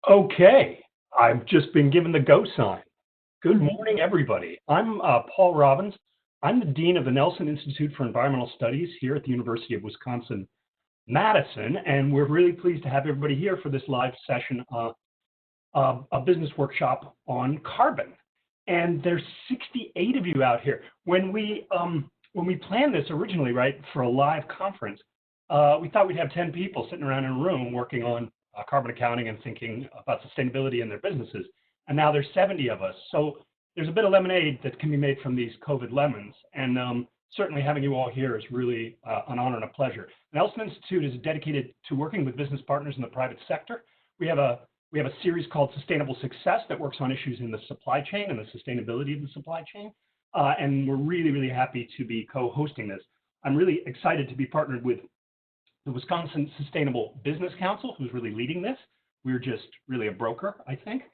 Okay, I've just been given the go sign. Good morning, everybody. I'm Paul Robbins. I'm the Dean of the Nelson Institute for Environmental Studies here at the University of Wisconsin-Madison, and we're really pleased to have everybody here for this live session, a business workshop on carbon. And there's 68 of you out here. When we planned this originally, right, for a live conference, we thought we'd have 10 people sitting around in a room working on carbon accounting and thinking about sustainability in their businesses. And now there's 70 of us. So there's a bit of lemonade that can be made from these COVID lemons. And certainly having you all here is really an honor and a pleasure. The Nelson Institute is dedicated to working with business partners in the private sector. We have a series called Sustainable Success that works on issues in the supply chain and the sustainability of the supply chain. And we're really, really happy to be co-hosting this. I'm really excited to be partnered with the Wisconsin Sustainable Business Council, who's really leading this. We're just really a broker, I think.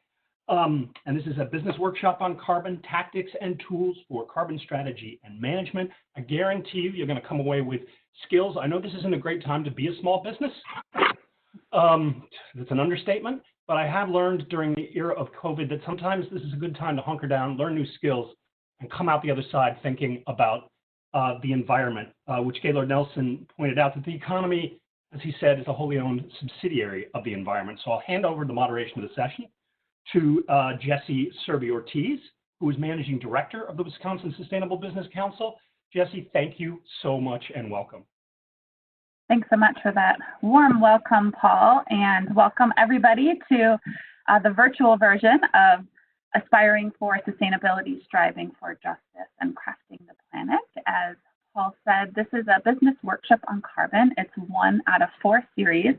And this is a business workshop on carbon tactics and tools for carbon strategy and management. I guarantee you're going to come away with skills. I know this isn't a great time to be a small business. That's an understatement, but I have learned during the era of COVID that sometimes this is a good time to hunker down, learn new skills, and come out the other side thinking about the environment, which Gaylord Nelson pointed out that the economy, as he said, is a wholly owned subsidiary of the environment. So I'll hand over the moderation of the session to Jesse Serby-Ortiz, who is Managing Director of the Wisconsin Sustainable Business Council. Jesse, thank you so much and welcome. Thanks so much for that warm welcome, Paul, and welcome everybody to the virtual version of Aspiring for Sustainability, Striving for Justice, and Crafting the Planet. As Paul said, this is a business workshop on carbon. It's one out of 4 series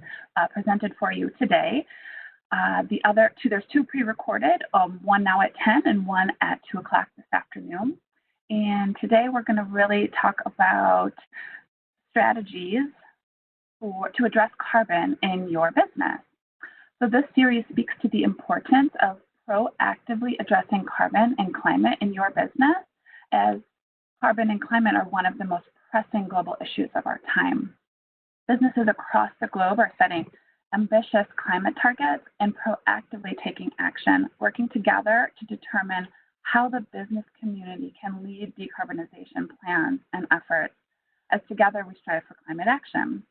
presented for you today. The other two, there's 2 pre-recorded, one now at 10 and one at 2 o'clock this afternoon. And today we're going to really talk about strategies to address carbon in your business. So this series speaks to the importance of proactively addressing carbon and climate in your business, as carbon and climate are one of the most pressing global issues of our time. Businesses across the globe are setting ambitious climate targets and proactively taking action, working together to determine how the business community can lead decarbonization plans and efforts, as together we strive for climate action.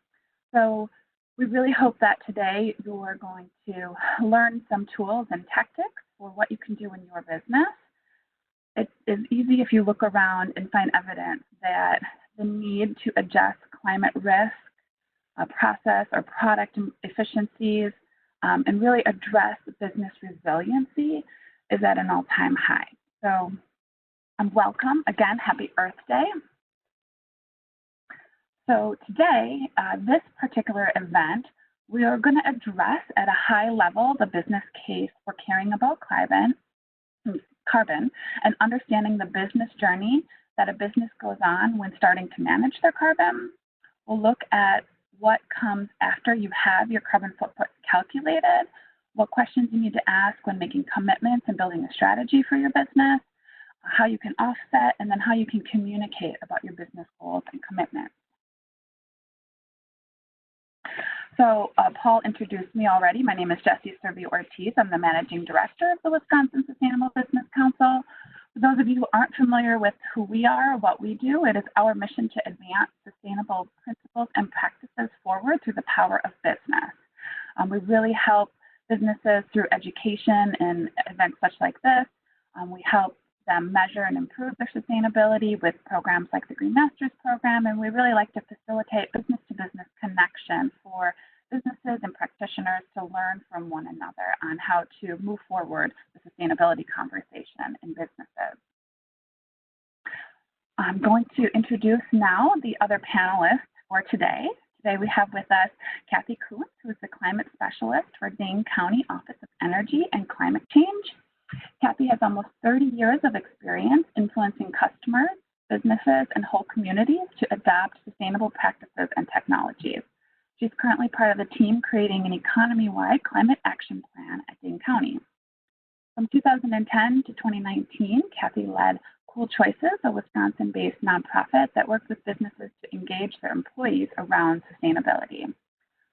So we really hope that today you're going to learn some tools and tactics for what you can do in your business. It is easy if you look around and find evidence that the need to adjust climate risk, process or product efficiencies, and really address business resiliency is at an all-time high. So welcome, again, happy Earth Day. So today, this particular event, we are going to address at a high level the business case for caring about carbon and understanding the business journey that a business goes on when starting to manage their carbon. We'll look at what comes after you have your carbon footprint calculated, what questions you need to ask when making commitments and building a strategy for your business, how you can offset, and then how you can communicate about your business goals and commitments. So Paul introduced me already. My name is Jesse Serby-Ortiz. I'm the Managing Director of the Wisconsin Sustainable Business Council. For those of you who aren't familiar with who we are or what we do, it is our mission to advance sustainable principles and practices forward through the power of business. We really help businesses through education and events such like this. We help them measure and improve their sustainability with programs like the Green Masters program, and we really like to facilitate business-to-business connection for businesses and practitioners to learn from one another on how to move forward the sustainability conversation in businesses. I'm going to introduce now the other panelists for today. Today we have with us Kathy Kuntz, who is the Climate Specialist for Dane County Office of Energy and Climate Change. Kathy has almost 30 years of experience influencing customers, businesses, and whole communities to adopt sustainable practices and technologies. She's currently part of the team creating an economy-wide climate action plan at Dane County. From 2010 to 2019, Kathy led Cool Choices, a Wisconsin-based nonprofit that works with businesses to engage their employees around sustainability.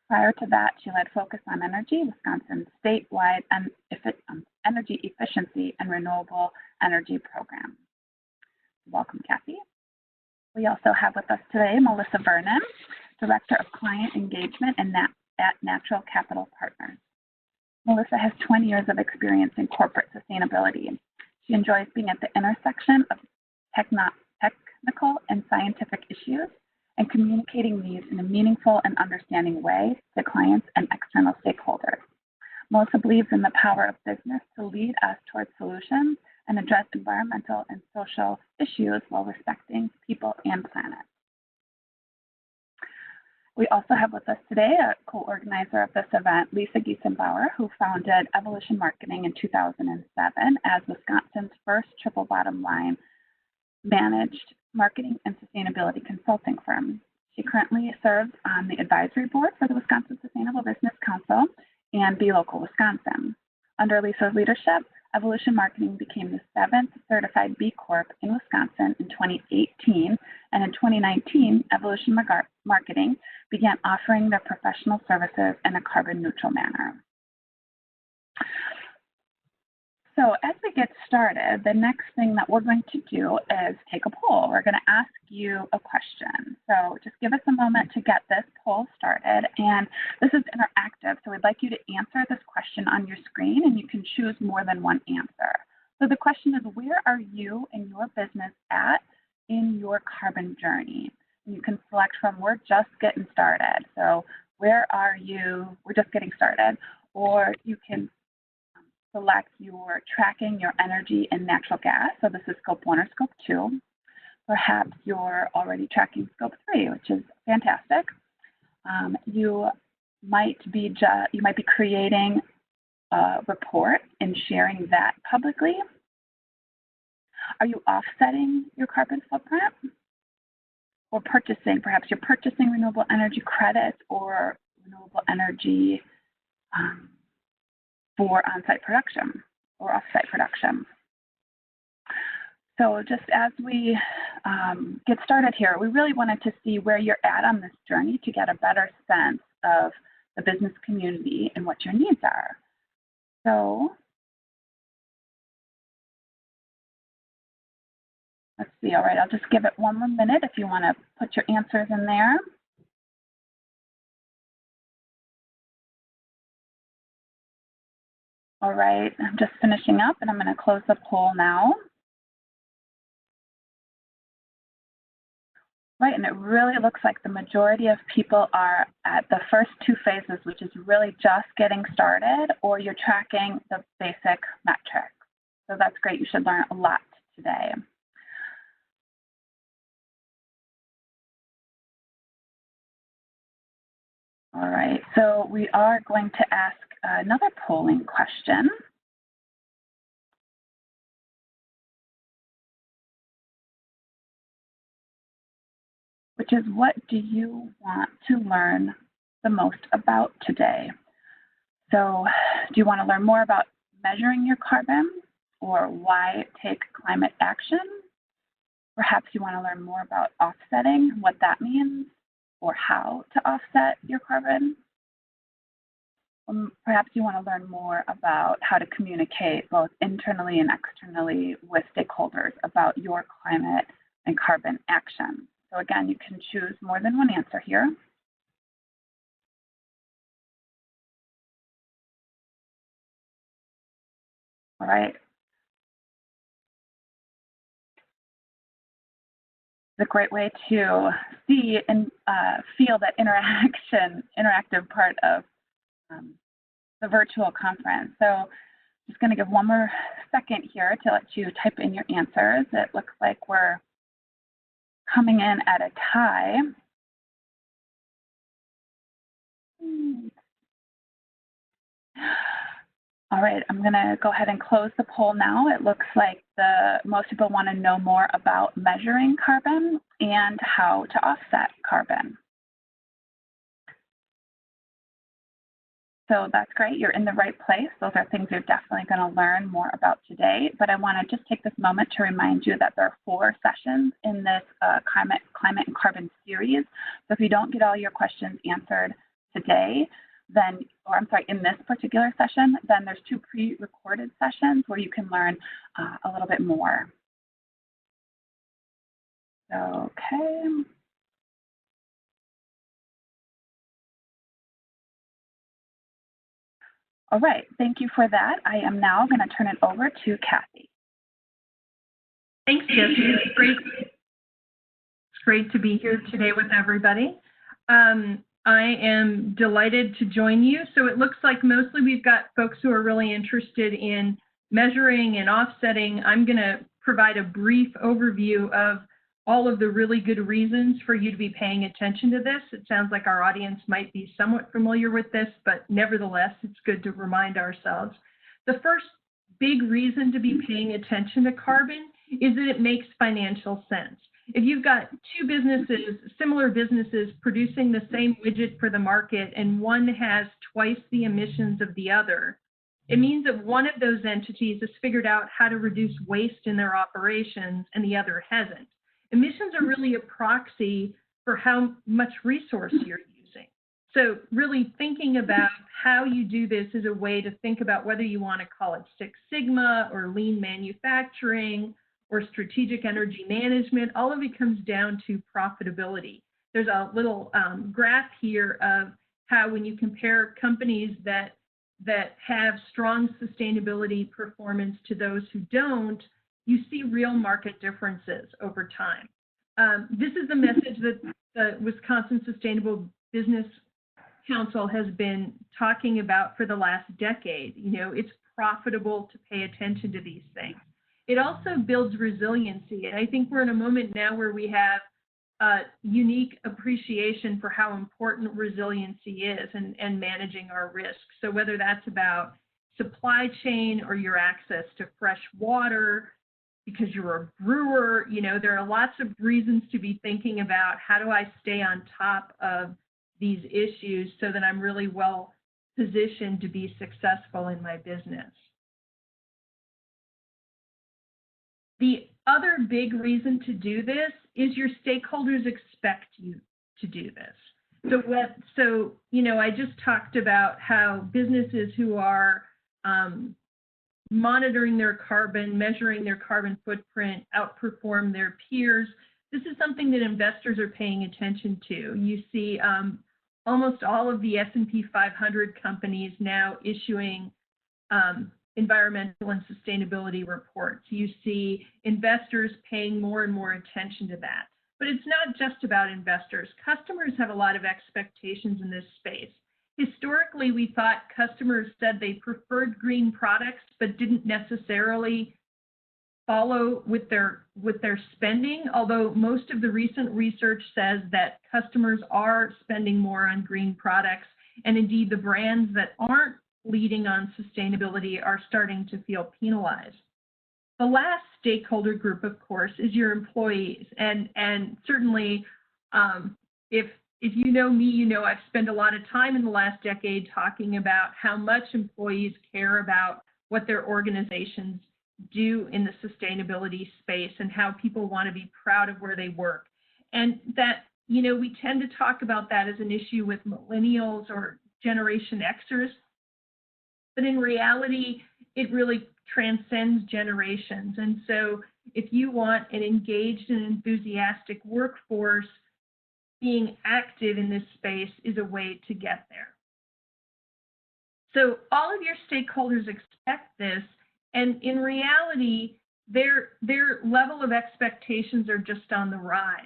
Prior to that, she led Focus on Energy, Wisconsin's statewide energy efficiency and renewable energy program. Welcome, Kathy. We also have with us today Melissa Vernon, Director of Client Engagement at Natural Capital Partners. Melissa has 20 years of experience in corporate sustainability. She enjoys being at the intersection of technical and scientific issues and communicating these in a meaningful and understanding way to clients and external stakeholders. Melissa believes in the power of business to lead us towards solutions and address environmental and social issues while respecting people and planet. We also have with us today a co-organizer of this event, Lisa Giesenbauer, who founded Evolution Marketing in 2007 as Wisconsin's first triple bottom line managed marketing and sustainability consulting firm. She currently serves on the advisory board for the Wisconsin Sustainable Business Council and Be Local Wisconsin. Under Lisa's leadership, Evolution Marketing became the 7th certified B Corp in Wisconsin in 2018, and in 2019, Evolution Marketing began offering their professional services in a carbon neutral manner. So as we get started, the next thing that we're going to do is take a poll. We're going to ask you a question. So just give us a moment to get this poll started. And this is interactive, so we'd like you to answer this question on your screen, and you can choose more than one answer. So the question is, where are you and your business at in your carbon journey? And you can select from we're just getting started. So where are you? We're just getting started. Or you can select your tracking your energy and natural gas. So this is scope 1 or scope 2. Perhaps you're already tracking scope 3, which is fantastic. You might be creating a report and sharing that publicly. Are you offsetting your carbon footprint? Or purchasing, perhaps you're purchasing renewable energy credits or renewable energy for on-site production or off-site production. So just as we get started here, we really wanted to see where you're at on this journey to get a better sense of the business community and what your needs are. So let's see, all right, I'll just give it one more minute if you want to put your answers in there. All right, I'm just finishing up and I'm going to close the poll now. Right, and it really looks like the majority of people are at the first 2 phases, which is really just getting started, or you're tracking the basic metrics. So that's great, you should learn a lot today. All right, so we are going to ask another polling question. Which is, what do you want to learn the most about today? So do you want to learn more about measuring your carbon or why take climate action? Perhaps you want to learn more about offsetting, what that means, or how to offset your carbon. Perhaps you want to learn more about how to communicate both internally and externally with stakeholders about your climate and carbon action. So again, you can choose more than one answer here. All right. It's a great way to see and feel that interactive part of the virtual conference. So just going to give one more second here to let you type in your answers. It looks like we're coming in at a tie. All right, I'm going to go ahead and close the poll now. It looks like most people want to know more about measuring carbon and how to offset carbon. So that's great, you're in the right place. Those are things you're definitely going to learn more about today. But I want to just take this moment to remind you that there are 4 sessions in this climate and carbon series. So if you don't get all your questions answered today, then, or I'm sorry, in this particular session, then there's 2 pre-recorded sessions where you can learn a little bit more. Okay. All right, thank you for that. I am now going to turn it over to Kathy. Thanks, Jessie. It's great to be here today with everybody. I am delighted to join you. So it looks like mostly we've got folks who are really interested in measuring and offsetting. I'm going to provide a brief overview of all of the really good reasons for you to be paying attention to this. It sounds like our audience might be somewhat familiar with this, but nevertheless, it's good to remind ourselves. The first big reason to be paying attention to carbon is that it makes financial sense. If you've got 2 businesses, similar businesses, producing the same widget for the market, and one has twice the emissions of the other, it means that one of those entities has figured out how to reduce waste in their operations and the other hasn't. Emissions are really a proxy for how much resource you're using. So really thinking about how you do this is a way to think about whether you want to call it Six Sigma or lean manufacturing or strategic energy management. All of it comes down to profitability. There's a little graph here of how when you compare companies that have strong sustainability performance to those who don't, you see real market differences over time. This is the message that the Wisconsin Sustainable Business Council has been talking about for the last decade. You know, it's profitable to pay attention to these things. It also builds resiliency. And I think we're in a moment now where we have a unique appreciation for how important resiliency is and managing our risks. So whether that's about supply chain or your access to fresh water, because you're a brewer, you know, there are lots of reasons to be thinking about how do I stay on top of these issues so that I'm really well positioned to be successful in my business. The other big reason to do this is your stakeholders expect you to do this. So you know, I just talked about how businesses who are monitoring their carbon, measuring their carbon footprint, outperform their peers. This is something that investors are paying attention to. You see almost all of the S&P 500 companies now issuing environmental and sustainability reports. You see investors paying more and more attention to that. But it's not just about investors. Customers have a lot of expectations in this space. Historically, we thought customers said they preferred green products, but didn't necessarily follow with their spending, although most of the recent research says that customers are spending more on green products, and indeed the brands that aren't leading on sustainability are starting to feel penalized. The last stakeholder group, of course, is your employees, and certainly if you know me, you know I've spent a lot of time in the last decade talking about how much employees care about what their organizations do in the sustainability space and how people want to be proud of where they work. And that, you know, we tend to talk about that as an issue with millennials or Generation Xers, but in reality, it really transcends generations. And so if you want an engaged and enthusiastic workforce, being active in this space is a way to get there. So all of your stakeholders expect this, and in reality, their level of expectations are just on the rise.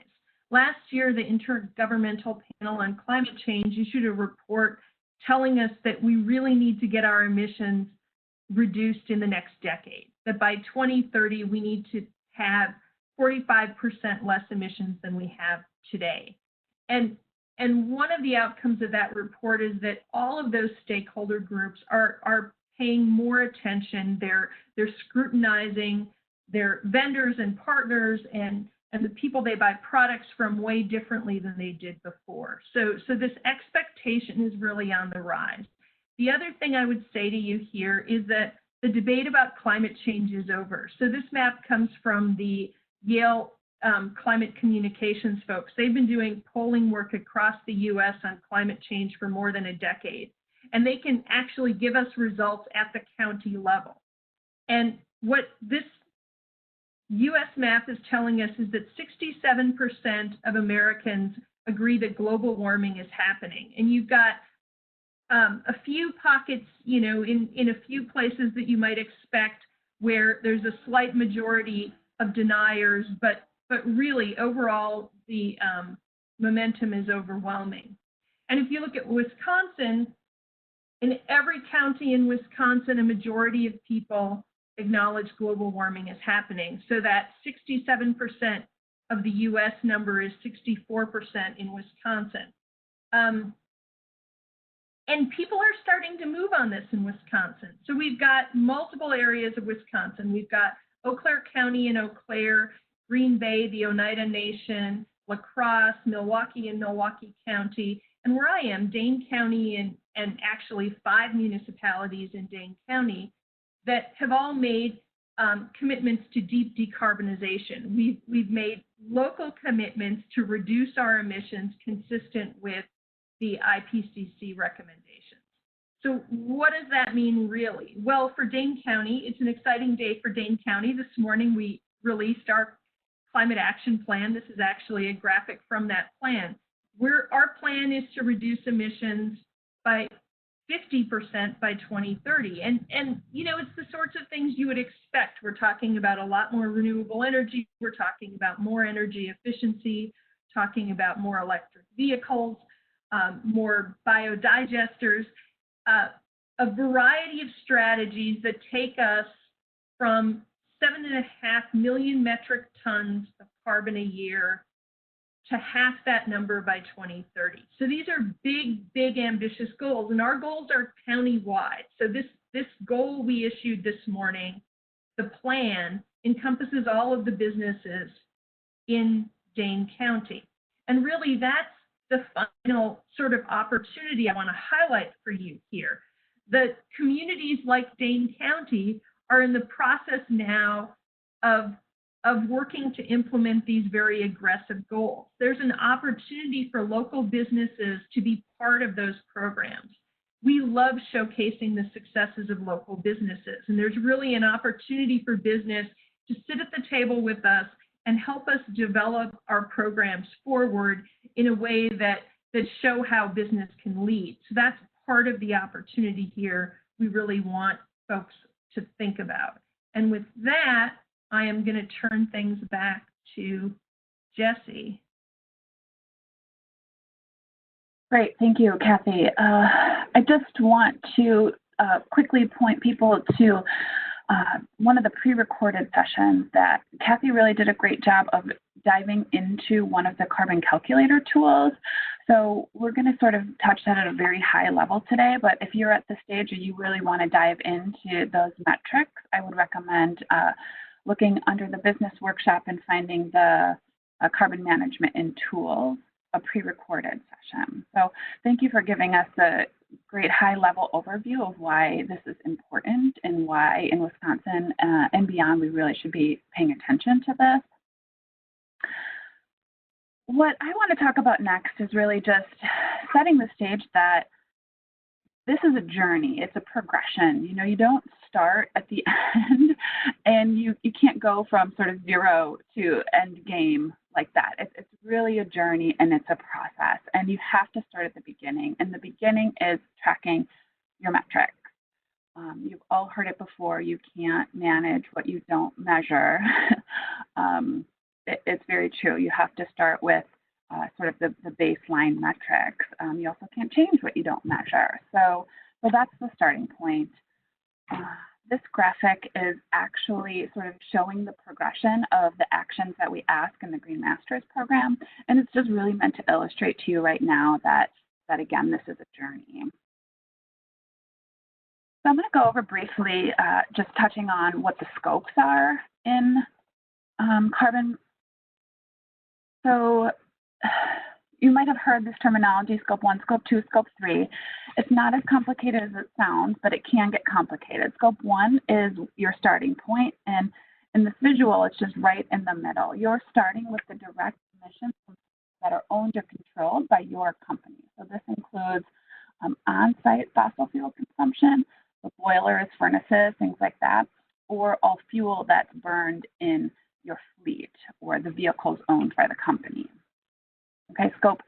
Last year, the Intergovernmental Panel on Climate Change issued a report telling us that we really need to get our emissions reduced in the next decade, that by 2030, we need to have 45% less emissions than we have today. And one of the outcomes of that report is that all of those stakeholder groups are paying more attention. They're scrutinizing their vendors and partners and the people they buy products from way differently than they did before. So this expectation is really on the rise. The other thing I would say to you here is that the debate about climate change is over. So this map comes from the Yale climate communications folks. They've been doing polling work across the U.S. on climate change for more than a decade. And they can actually give us results at the county level. And what this U.S. map is telling us is that 67% of Americans agree that global warming is happening. And you've got a few pockets, you know, in a few places that you might expect where there's a slight majority of deniers, but really overall the momentum is overwhelming. And if you look at Wisconsin, in every county in Wisconsin, a majority of people acknowledge global warming is happening. So that 67% of the US number is 64% in Wisconsin. And people are starting to move on this in Wisconsin. So we've got multiple areas of Wisconsin. We've got Eau Claire County and Eau Claire, Green Bay, the Oneida Nation, La Crosse, Milwaukee and Milwaukee County, and where I am, Dane County and actually 5 municipalities in Dane County that have all made commitments to deep decarbonization. We've made local commitments to reduce our emissions consistent with the IPCC recommendations. So what does that mean really? Well, for Dane County, it's an exciting day for Dane County. This morning we released our climate action plan. This is actually a graphic from that plan. Our plan is to reduce emissions by 50% by 2030. And you know, it's the sorts of things you would expect. We're talking about a lot more renewable energy. We're talking about more energy efficiency, talking about more electric vehicles, more biodigesters, a variety of strategies that take us from 7.5 million metric tons of carbon a year to half that number by 2030. So these are big, big, ambitious goals, and our goals are county-wide. So this goal we issued this morning, the plan, encompasses all of the businesses in Dane County. And really, that's the final sort of opportunity I want to highlight for you here. The communities like Dane County are in the process now of working to implement these very aggressive goals. There's an opportunity for local businesses to be part of those programs. We love showcasing the successes of local businesses, and there's really an opportunity for business to sit at the table with us and help us develop our programs forward in a way that show how business can lead. So that's part of the opportunity here we really want folks to think about. And with that, I am going to turn things back to Jessie. Great, thank you, Kathy. I just want to quickly point people to one of the pre-recorded sessions that Kathy really did a great job of diving into one of the carbon calculator tools. So we're going to sort of touch that at a very high level today, but if you're at the stage or you really want to dive into those metrics, I would recommend looking under the business workshop and finding the carbon management in tools, a pre-recorded session. So thank you for giving us a great high-level overview of why this is important and why in Wisconsin and beyond we really should be paying attention to this. What I want to talk about next is really just setting the stage that this is a journey. It's a progression. You know, you don't start at the end, and you can't go from sort of zero to end game like that. It's really a journey, and it's a process, and you have to start at the beginning, and the beginning is tracking your metrics. You've all heard it before. You can't manage what you don't measure. It's very true. You have to start with sort of the baseline metrics. You also can't change what you don't measure. So that's the starting point. This graphic is actually sort of showing the progression of the actions that we ask in the Green Masters program. And it's just really meant to illustrate to you right now that again, this is a journey. So I'm going to go over briefly, just touching on what the scopes are in carbon. So you might have heard this terminology, scope 1, scope 2, scope 3. It's not as complicated as it sounds, but it can get complicated. Scope 1 is your starting point, and In this visual, it's just right in the middle. You're starting with the direct emissions that are owned or controlled by your company. So this includes on-site fossil fuel consumption, the boilers, furnaces, things like that, or all fuel that's burned in your fleet or the vehicles owned by the company. Okay, scope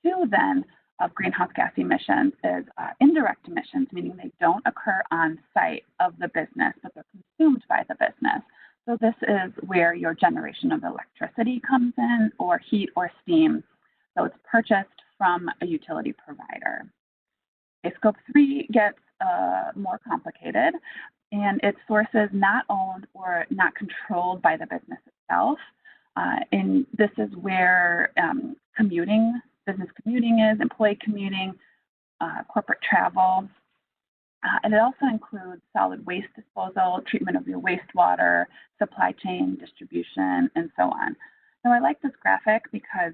2 then of greenhouse gas emissions is indirect emissions, meaning they don't occur on site of the business, but they're consumed by the business. So this is where your generation of electricity comes in, or heat or steam. So it's purchased from a utility provider. Okay, scope 3 gets more complicated, and it's sources not owned or not controlled by the business itself. And this is where commuting, business commuting is, employee commuting, corporate travel. And it also includes solid waste disposal, treatment of your wastewater, supply chain, distribution, and so on. Now, I like this graphic because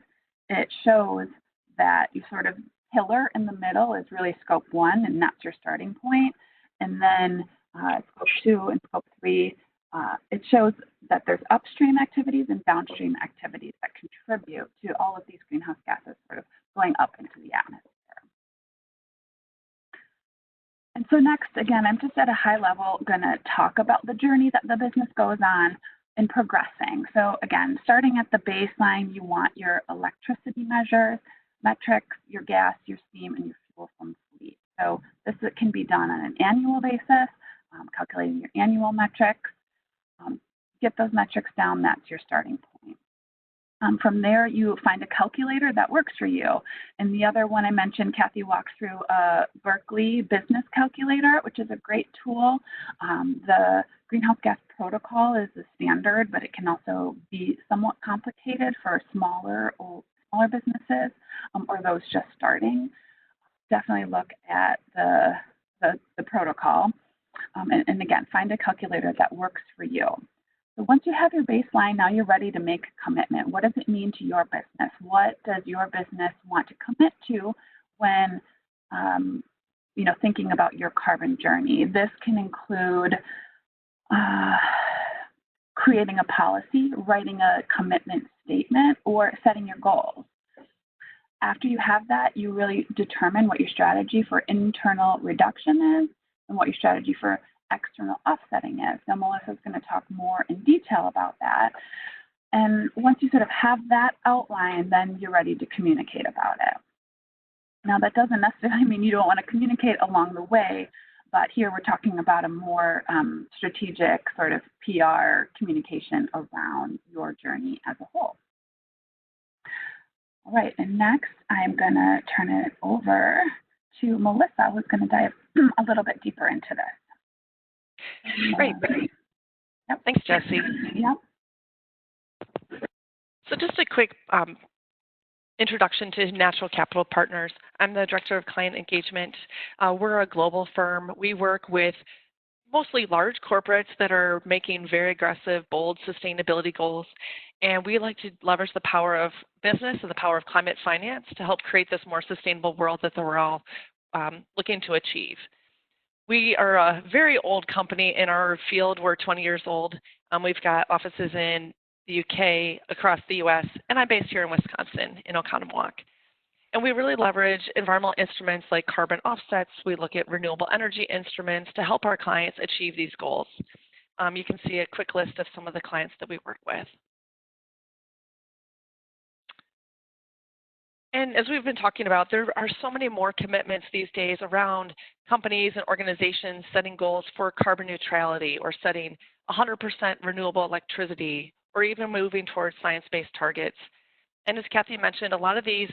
it shows that you sort of pillar in the middle is really scope 1, and that's your starting point. And then scope 2 and scope 3, it shows that there's upstream activities and downstream activities that contribute to all of these greenhouse gases sort of going up into the atmosphere. And so next, again, I'm just at a high level going to talk about the journey that the business goes on in progressing. So again, starting at the baseline, you want your electricity metrics, your gas, your steam, and your fuel from fleet. So this can be done on an annual basis, calculating your annual metrics. Get those metrics down, that's your starting point. From there, you find a calculator that works for you. And the other one I mentioned, Kathy walked through a Berkeley business calculator, which is a great tool. The greenhouse gas protocol is the standard, but it can also be somewhat complicated for smaller businesses or those just starting. Definitely look at the protocol. And again, find a calculator that works for you. So once you have your baseline, now you're ready to make a commitment. What does it mean to your business? What does your business want to commit to when thinking about your carbon journey? This can include creating a policy, writing a commitment statement, or setting your goals. After you have that, you really determine what your strategy for internal reduction is and what your strategy for external offsetting is. Now, Melissa's going to talk more in detail about that. And once you sort of have that outline, then you're ready to communicate about it. Now, that doesn't necessarily mean you don't want to communicate along the way, but here we're talking about a more strategic sort of PR communication around your journey as a whole. All right, and next I'm going to turn it over to Melissa, who's going to dive a little bit deeper into this. Great. Yep. Thanks, Jessie. Yep. So just a quick introduction to Natural Capital Partners. I'm the Director of Client Engagement. We're a global firm. We work with mostly large corporates that are making very aggressive, bold sustainability goals. And we like to leverage the power of business and the power of climate finance to help create this more sustainable world that we're all looking to achieve. We are a very old company in our field. We're 20 years old. We've got offices in the UK, across the US, and I'm based here in Wisconsin, in Oconomowoc. And we really leverage environmental instruments like carbon offsets. We look at renewable energy instruments to help our clients achieve these goals. You can see a quick list of some of the clients that we work with. And as we've been talking about, there are so many more commitments these days around companies and organizations setting goals for carbon neutrality or setting 100% renewable electricity or even moving towards science-based targets. And as Kathy mentioned, a lot of these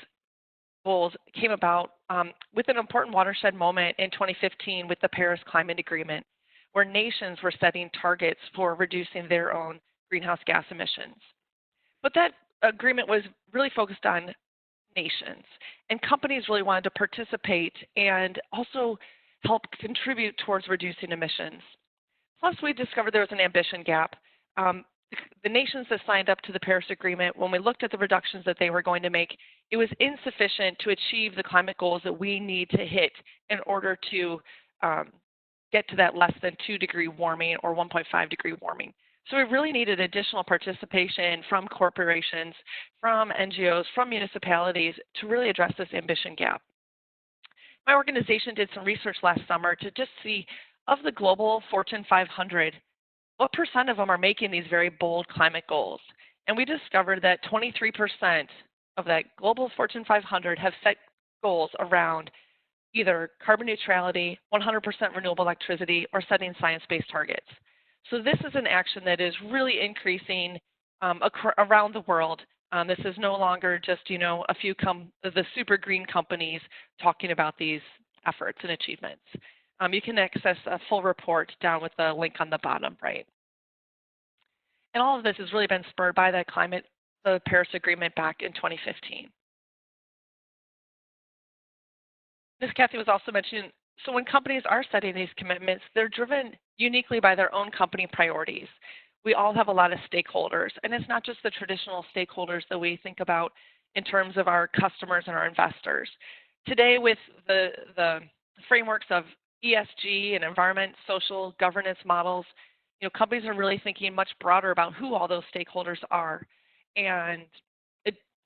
goals came about with an important watershed moment in 2015 with the Paris Climate Agreement, where nations were setting targets for reducing their own greenhouse gas emissions. But that agreement was really focused on nations, and companies really wanted to participate and also help contribute towards reducing emissions. Plus, we discovered there was an ambition gap. The nations that signed up to the Paris Agreement, when we looked at the reductions that they were going to make, it was insufficient to achieve the climate goals that we need to hit in order to get to that less than 2 degree warming or 1.5 degree warming. So we really needed additional participation from corporations, from NGOs, from municipalities to really address this ambition gap. My organization did some research last summer to just see, of the global Fortune 500, what percent of them are making these very bold climate goals? And we discovered that 23% of that global Fortune 500 have set goals around either carbon neutrality, 100% renewable electricity, or setting science-based targets. So this is an action that is really increasing around the world. This is no longer just, a few the super green companies talking about these efforts and achievements. You can access a full report down with the link on the bottom right. And all of this has really been spurred by the Paris Agreement back in 2015. As Kathy was also mentioning, so when companies are setting these commitments, they're driven uniquely by their own company priorities. We all have a lot of stakeholders, and it's not just the traditional stakeholders that we think about in terms of our customers and our investors. Today, with the frameworks of ESG and environment, social governance models, companies are really thinking much broader about who all those stakeholders are and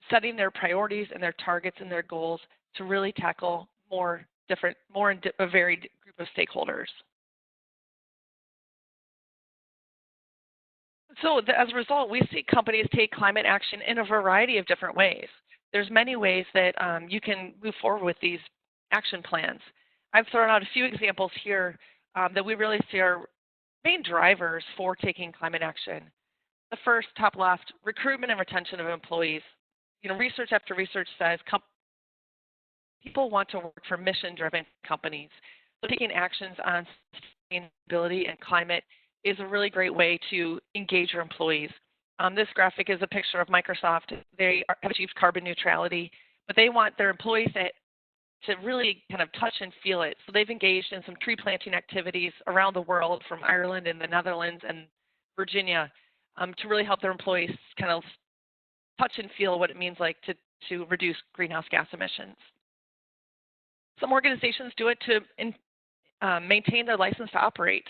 setting their priorities and their targets and their goals to really tackle a varied group of stakeholders. So as a result, we see companies take climate action in a variety of different ways. There's many ways that you can move forward with these action plans. I've thrown out a few examples here that we really see are main drivers for taking climate action. The first, top left, recruitment and retention of employees. Research after research says people want to work for mission-driven companies. So taking actions on sustainability and climate is a really great way to engage your employees. This graphic is a picture of Microsoft. They have achieved carbon neutrality, but they want their employees to really kind of touch and feel it. So they've engaged in some tree planting activities around the world, from Ireland and the Netherlands and Virginia, to really help their employees kind of touch and feel what it means like to reduce greenhouse gas emissions. Some organizations do it to maintain their license to operate.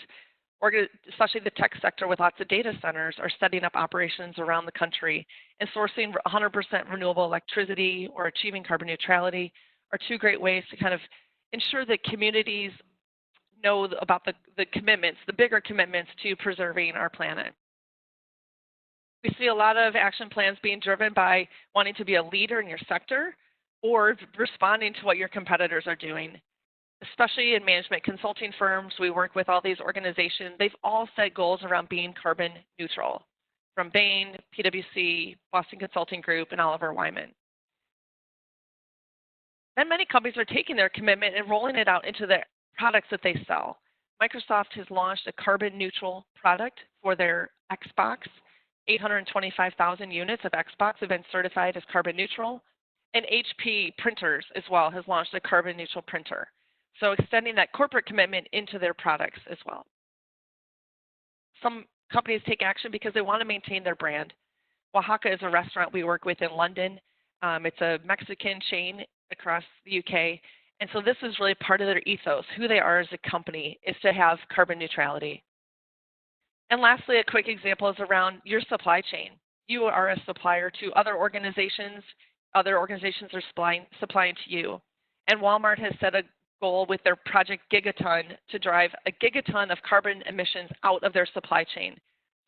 Especially the tech sector with lots of data centers are setting up operations around the country, and sourcing 100% renewable electricity or achieving carbon neutrality are two great ways to kind of ensure that communities know about the commitments, the bigger commitments to preserving our planet. We see a lot of action plans being driven by wanting to be a leader in your sector or responding to what your competitors are doing. Especially in management consulting firms, we work with all these organizations. They've all set goals around being carbon neutral, from Bain, PwC, Boston Consulting Group, and Oliver Wyman. Then many companies are taking their commitment and rolling it out into the products that they sell. Microsoft has launched a carbon neutral product for their Xbox. 825,000 units of Xbox have been certified as carbon neutral. And HP Printers as well has launched a carbon neutral printer. So extending that corporate commitment into their products as well. Some companies take action because they want to maintain their brand. Oaxaca is a restaurant we work with in London. It's a Mexican chain across the UK. And so this is really part of their ethos. Who they are as a company is to have carbon neutrality. And lastly, a quick example is around your supply chain. You are a supplier to other organizations. Other organizations are supplying to you. And Walmart has set a goal with their Project Gigaton to drive a gigaton of carbon emissions out of their supply chain.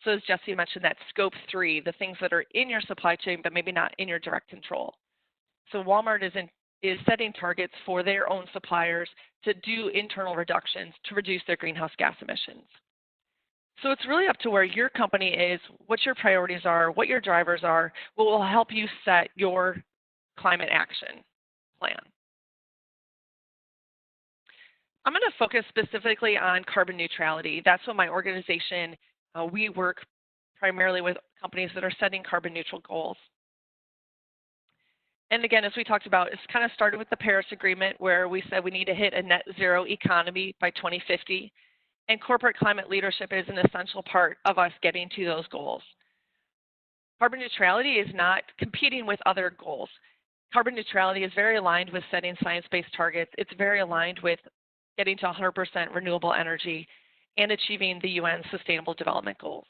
So as Jesse mentioned, that scope 3, the things that are in your supply chain but maybe not in your direct control. So Walmart is setting targets for their own suppliers to do internal reductions to reduce their greenhouse gas emissions. So it's really up to where your company is, what your priorities are, what your drivers are, what will help you set your climate action plan. I'm going to focus specifically on carbon neutrality. That's what my organization, we work primarily with companies that are setting carbon neutral goals. And again, as we talked about, it's kind of started with the Paris Agreement, where we said we need to hit a net zero economy by 2050. And corporate climate leadership is an essential part of us getting to those goals. Carbon neutrality is not competing with other goals. Carbon neutrality is very aligned with setting science-based targets. It's very aligned with getting to 100% renewable energy and achieving the UN Sustainable Development Goals.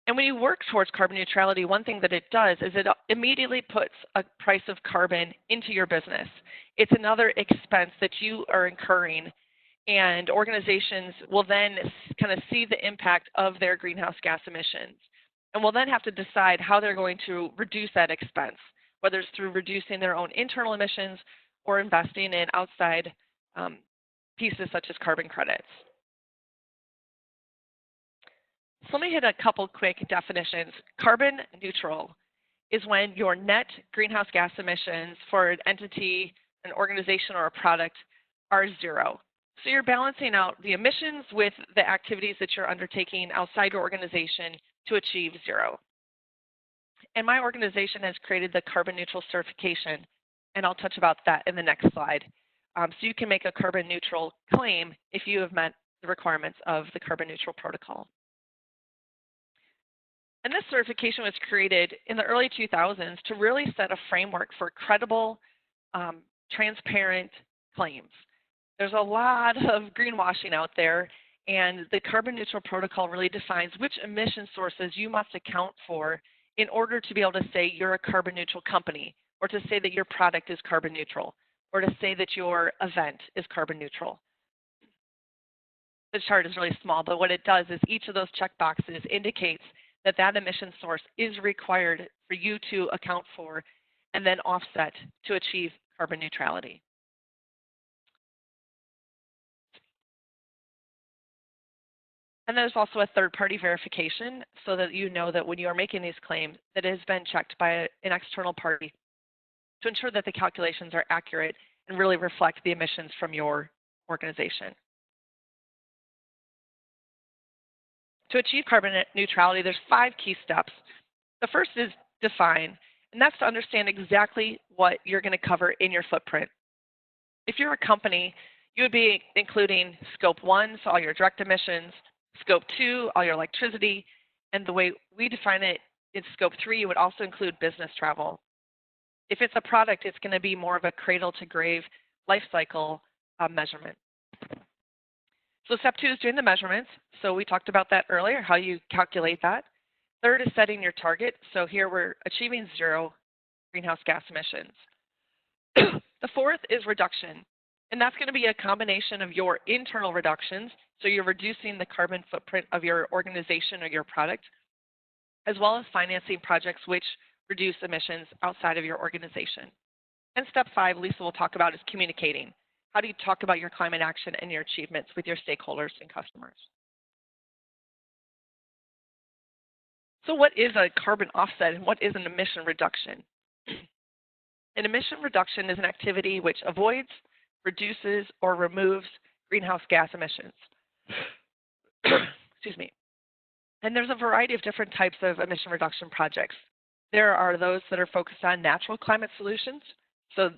And when you work towards carbon neutrality, one thing that it does is it immediately puts a price of carbon into your business. It's another expense that you are incurring, and organizations will then kind of see the impact of their greenhouse gas emissions, and will then have to decide how they're going to reduce that expense, whether it's through reducing their own internal emissions or investing in outside pieces such as carbon credits. So let me hit a couple quick definitions. Carbon neutral is when your net greenhouse gas emissions for an entity, an organization, or a product are zero. So you're balancing out the emissions with the activities that you're undertaking outside your organization to achieve zero. And my organization has created the carbon neutral certification, and I'll touch about that in the next slide. So you can make a carbon neutral claim if you have met the requirements of the carbon neutral protocol. And this certification was created in the early 2000s to really set a framework for credible, transparent claims. There's a lot of greenwashing out there, and the carbon neutral protocol really defines which emission sources you must account for in order to be able to say you're a carbon neutral company, or to say that your product is carbon neutral, or to say that your event is carbon neutral. The chart is really small, but what it does is each of those checkboxes indicates that that emission source is required for you to account for and then offset to achieve carbon neutrality. And there's also a third-party verification so that you know that when you are making these claims, that it has been checked by an external party to ensure that the calculations are accurate and really reflect the emissions from your organization. To achieve carbon neutrality, there's 5 key steps. The first is define, and that's to understand exactly what you're going to cover in your footprint. If you're a company, you would be including scope 1, so all your direct emissions, scope 2, all your electricity, and the way we define it in scope 3, you would also include business travel. If it's a product, it's going to be more of a cradle-to-grave life cycle measurement. So step 2 is doing the measurements. So we talked about that earlier, how you calculate that. Third is setting your target. So here we're achieving 0 greenhouse gas emissions. The fourth is reduction. And that's going to be a combination of your internal reductions. So you're reducing the carbon footprint of your organization or your product, as well as financing projects which reduce emissions outside of your organization. And step 5, Lisa will talk about, is communicating. How do you talk about your climate action and your achievements with your stakeholders and customers? So what is a carbon offset and what is an emission reduction? An emission reduction is an activity which avoids, reduces, or removes greenhouse gas emissions. Excuse me. And there's a variety of different types of emission reduction projects. There are those that are focused on natural climate solutions. So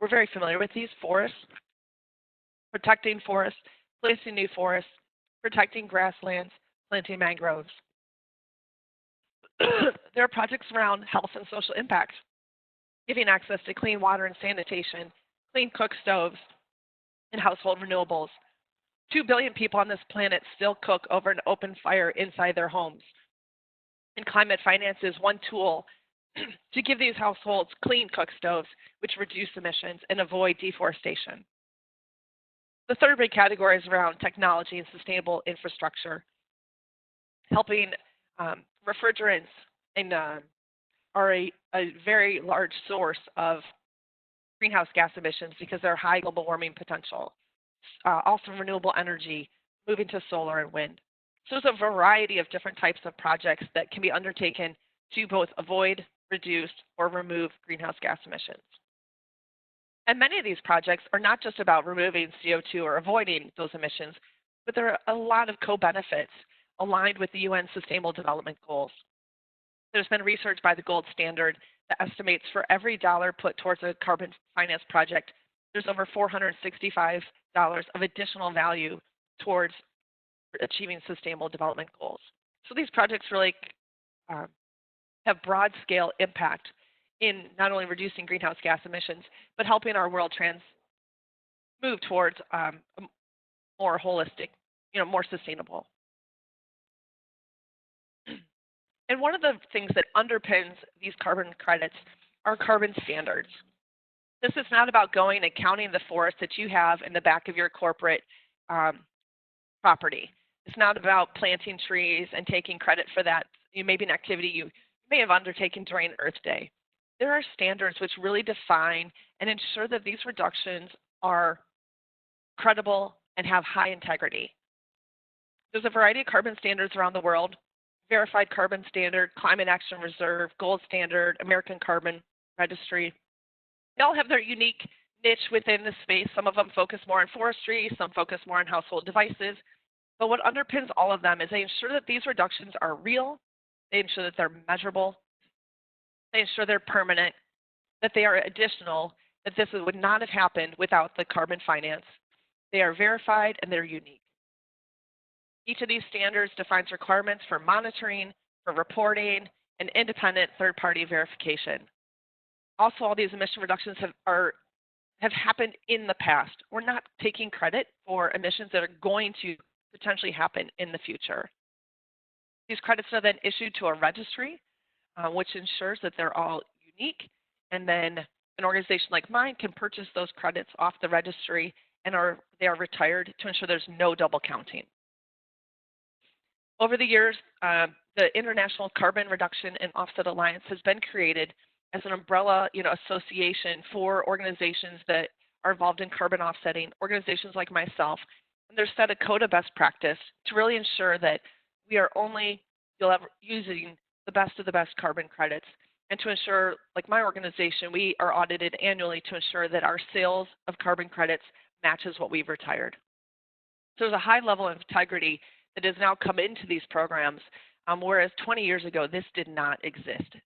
we're very familiar with these: forests, protecting forests, planting new forests, protecting grasslands, planting mangroves. There are projects around health and social impact, giving access to clean water and sanitation, clean cook stoves, and household renewables. 2 billion people on this planet still cook over an open fire inside their homes. And climate finance is one tool to give these households clean cook stoves, which reduce emissions and avoid deforestation. The third big category is around technology and sustainable infrastructure. Helping refrigerants and, are a very large source of greenhouse gas emissions because they're high global warming potential. Also renewable energy, moving to solar and wind. So there's a variety of different types of projects that can be undertaken to both avoid, reduce, or remove greenhouse gas emissions. And many of these projects are not just about removing CO2 or avoiding those emissions, but there are a lot of co-benefits aligned with the UN Sustainable Development Goals. There's been research by the Gold Standard that estimates for every dollar put towards a carbon finance project, there's over $465 of additional value towards achieving sustainable development goals. So these projects really have broad scale impact in not only reducing greenhouse gas emissions, but helping our world move towards a more holistic, more sustainable. And one of the things that underpins these carbon credits are carbon standards. This is not about going and counting the forest that you have in the back of your corporate property. It's not about planting trees and taking credit for that. You may be an activity you may have undertaken during Earth Day. There are standards which really define and ensure that these reductions are credible and have high integrity. There's a variety of carbon standards around the world: Verified Carbon Standard, Climate Action Reserve, Gold Standard, American Carbon Registry. They all have their unique niche within the space. Some of them focus more on forestry, some focus more on household devices. But what underpins all of them is they ensure that these reductions are real, they ensure that they're measurable, they ensure they're permanent, that they are additional, that this would not have happened without the carbon finance. They are verified and they're unique. Each of these standards defines requirements for monitoring, for reporting, and independent third-party verification. Also, all these emission reductions have happened in the past. We're not taking credit for emissions that are going to potentially happen in the future. These credits are then issued to a registry, which ensures that they're all unique, and then an organization like mine can purchase those credits off the registry, and they are retired to ensure there's no double counting. Over the years, the International Carbon Reduction and Offset Alliance has been created as an umbrella association for organizations that are involved in carbon offsetting, organizations like myself. And they're set a code of best practice to really ensure that we are only using the best of the best carbon credits, and to ensure, like my organization, we are audited annually to ensure that our sales of carbon credits matches what we've retired. So there's a high level of integrity that has now come into these programs, whereas 20 years ago, this did not exist.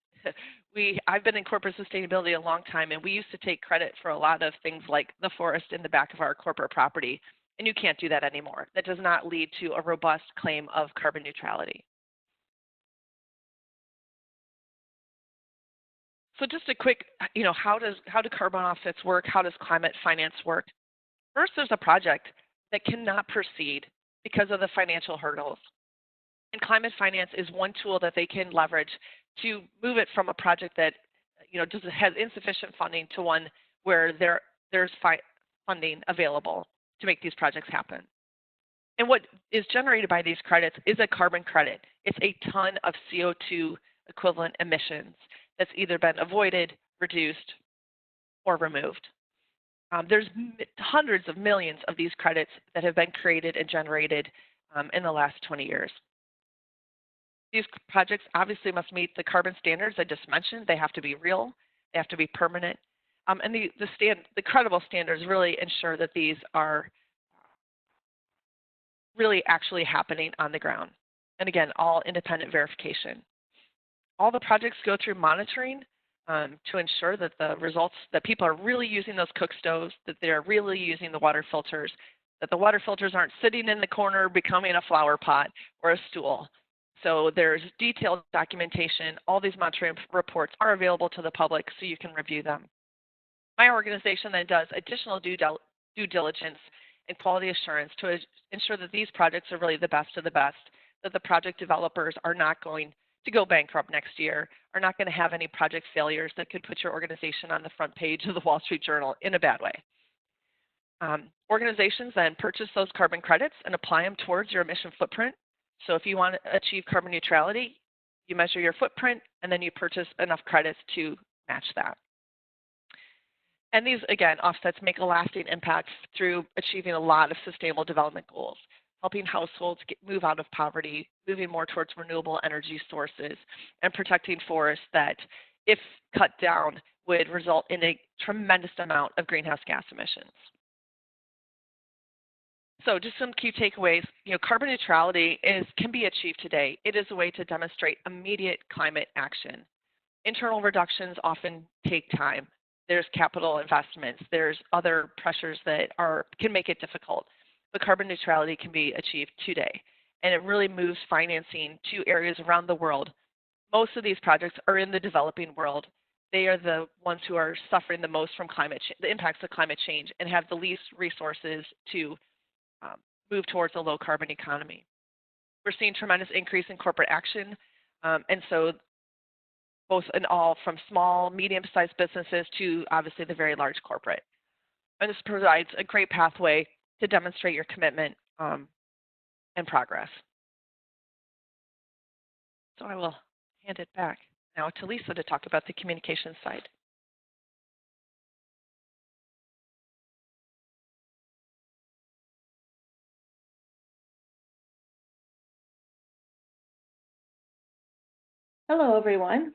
I've been in corporate sustainability a long time, and we used to take credit for a lot of things like the forest in the back of our corporate property, and you can't do that anymore. That does not lead to a robust claim of carbon neutrality. So just a quick, how do carbon offsets work? How does climate finance work? First, there's a project that cannot proceed because of the financial hurdles. And climate finance is one tool that they can leverage to move it from a project that just has insufficient funding to one where there's funding available to make these projects happen. And what is generated by these credits is a carbon credit. It's a ton of CO2 equivalent emissions that's either been avoided, reduced, or removed. There's hundreds of millions of these credits that have been created and generated in the last 20 years. These projects obviously must meet the carbon standards I just mentioned. They have to be real, they have to be permanent, and the credible standards really ensure that these are really actually happening on the ground. And again, all independent verification. All the projects go through monitoring to ensure that the results, that people are really using those cook stoves, that they're really using the water filters, that the water filters aren't sitting in the corner becoming a flower pot or a stool. So there's detailed documentation. All these monitoring reports are available to the public so you can review them. My organization then does additional due diligence and quality assurance to ensure that these projects are really the best of the best, that the project developers are not going to go bankrupt next year, are not going to have any project failures that could put your organization on the front page of the Wall Street Journal in a bad way. Organizations then purchase those carbon credits and apply them towards your emission footprint. So if you want to achieve carbon neutrality, you measure your footprint and then you purchase enough credits to match that. And these, again, offsets make a lasting impact through achieving a lot of sustainable development goals, helping households move out of poverty, moving more towards renewable energy sources, and protecting forests that, if cut down, would result in a tremendous amount of greenhouse gas emissions. So just some key takeaways. Carbon neutrality can be achieved today. It is a way to demonstrate immediate climate action. Internal reductions often take time. There's capital investments. There's other pressures that can make it difficult. But carbon neutrality can be achieved today. And it really moves financing to areas around the world. Most of these projects are in the developing world. They are the ones who are suffering the most from the impacts of climate change and have the least resources to move towards a low carbon economy. We're seeing tremendous increase in corporate action And so both in all from small, medium-sized businesses to obviously the very large corporate. And this provides a great pathway to demonstrate your commitment and progress. So I will hand it back now to Lisa to talk about the communication side. Hello, everyone.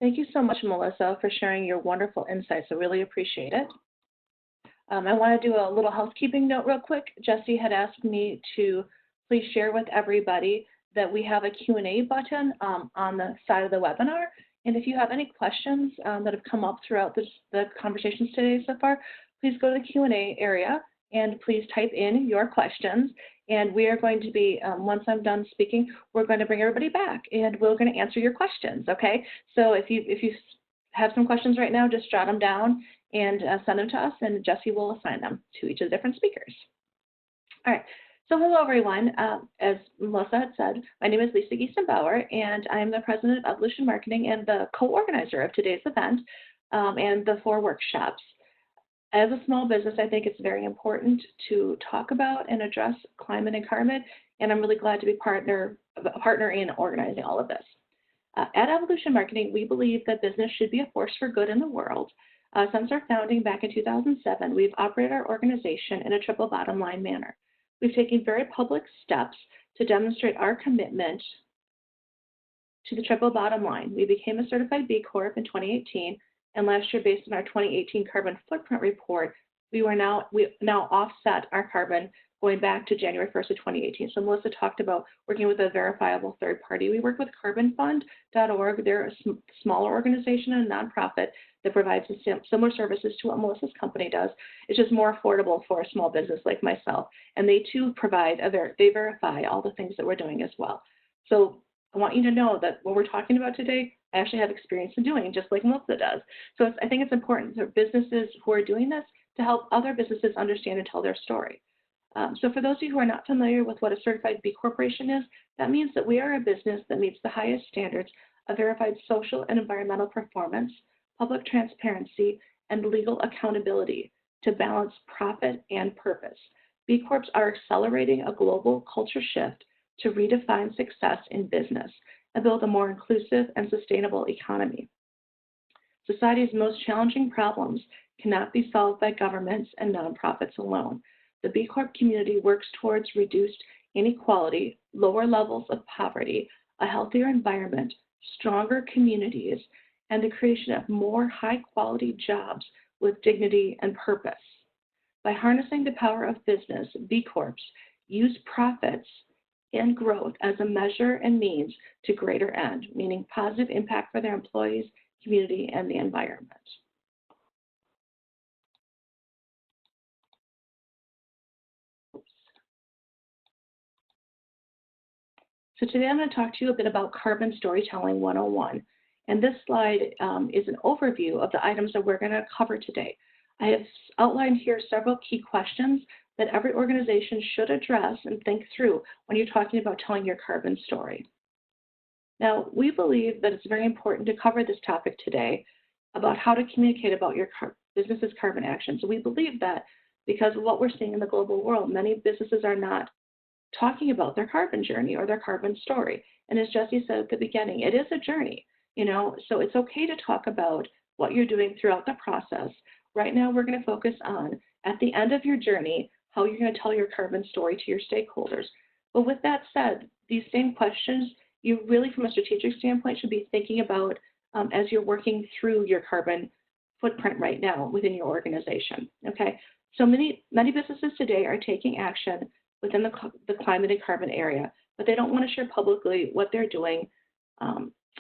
Thank you so much, Melissa, for sharing your wonderful insights. I really appreciate it. I want to do a little housekeeping note real quick. Jesse had asked me to please share with everybody that we have a Q&A button on the side of the webinar. And if you have any questions that have come up throughout the conversations today so far, please go to the Q&A area and please type in your questions. And we are going to be, once I'm done speaking, we're going to bring everybody back and we're going to answer your questions, okay? So if you have some questions right now, just jot them down and send them to us, and Jesse will assign them to each of the different speakers. All right, so hello everyone. As Melissa had said, my name is Lisa Giesenbauer, and I'm the president of Evolution Marketing and the co-organizer of today's event and the 4 workshops. As a small business, I think it's very important to talk about and address climate and carbon, and I'm really glad to be a partner in organizing all of this. At Evolution Marketing, we believe that business should be a force for good in the world. Since our founding back in 2007, we've operated our organization in a triple bottom line manner. We've taken very public steps to demonstrate our commitment to the triple bottom line. We became a certified B Corp in 2018, and last year, based on our 2018 carbon footprint report, we now offset our carbon going back to January 1st of 2018. So Melissa talked about working with a verifiable third party. We work with carbonfund.org. They're a smaller organization and a nonprofit that provides similar services to what Melissa's company does. It's just more affordable for a small business like myself. And they too provide, they verify all the things that we're doing as well. So I want you to know that what we're talking about today, I actually have experience in doing, just like Melissa does. So I think it's important for businesses who are doing this to help other businesses understand and tell their story. So for those of you who are not familiar with what a certified B Corporation is, that means that we are a business that meets the highest standards of verified social and environmental performance, public transparency, and legal accountability to balance profit and purpose. B Corps are accelerating a global culture shift to redefine success in business and build a more inclusive and sustainable economy. Society's most challenging problems cannot be solved by governments and nonprofits alone. The B Corp community works towards reduced inequality, lower levels of poverty, a healthier environment, stronger communities, and the creation of more high-quality jobs with dignity and purpose. By harnessing the power of business, B Corps use profits and growth as a measure and means to greater end, meaning positive impact for their employees, community, and the environment. So today I'm going to talk to you a bit about Carbon Storytelling 101. And this slide is an overview of the items that we're going to cover today. I have outlined here several key questions that every organization should address and think through when you're talking about telling your carbon story. Now, we believe that it's very important to cover this topic today about how to communicate about your business's carbon actions. So we believe that because of what we're seeing in the global world, many businesses are not talking about their carbon journey or their carbon story. And as Jesse said at the beginning, it is a journey, so it's okay to talk about what you're doing throughout the process. Right now, we're going to focus on, at the end of your journey, how you're going to tell your carbon story to your stakeholders. But with that said, these same questions, you really, from a strategic standpoint, should be thinking about as you're working through your carbon footprint right now within your organization, okay? So many businesses today are taking action within the climate and carbon area, but they don't want to share publicly what they're doing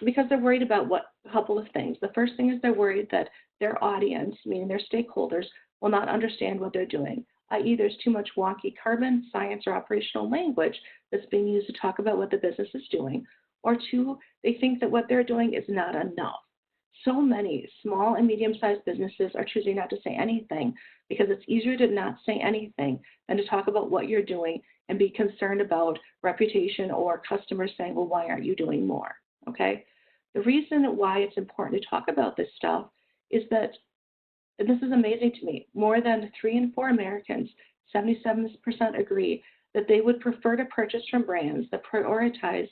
because they're worried about a couple of things. The first thing is they're worried that their audience, meaning their stakeholders, will not understand what they're doing, i.e. there's too much wonky carbon science or operational language that's being used to talk about what the business is doing. Or two, they think that what they're doing is not enough. So many small and medium-sized businesses are choosing not to say anything because it's easier to not say anything than to talk about what you're doing and be concerned about reputation or customers saying, well, why aren't you doing more? Okay. The reason why it's important to talk about this stuff is that, and this is amazing to me, more than 3 in 4 Americans, 77% agree that they would prefer to purchase from brands that prioritize